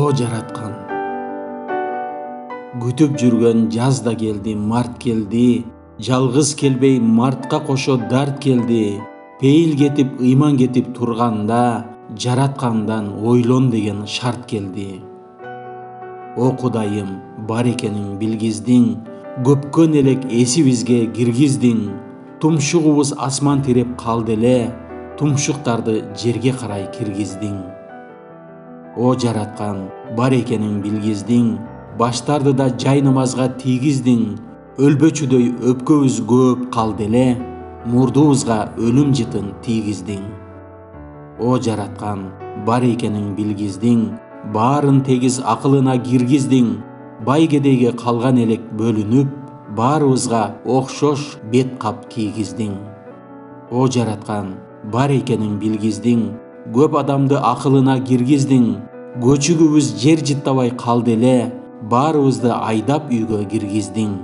О жараткан, күтүп жүргөн жаз да келди, март келди. Жалгыз келбей мартка кошо дарт келди. Пейил кетип, ыйман кетип турганда, жараткандан ойлон деген шарт келди. О Кудайым, бар экенин билгиздиң, көпкөн элек эсибизге киргиздиң. Тумшугубуз асман тиреп калды эле, тумшуктарды жерге карай киргиздиң. О жараткан, бар экенин билгиздиң, баштарды да жай намазга тийгиздиң. Өлбөчүдөй өпкөбүз көп калды эле, мурдубузга өлүм жытын тийгиздиң. О жараткан, бар экенин билгиздиң, баарын тегиз акылына киргиздиң. Бай кедейге калган элек бөлүнүп, баарыбызга окшош бет кап кийгиздиң. О жараткан, бар экенин билгиздиң, көп адамды акылына киргиздиң. Көчүгүбүз жер жыттабай калды эле, баарыбызды айдап үйгө киргиздиң.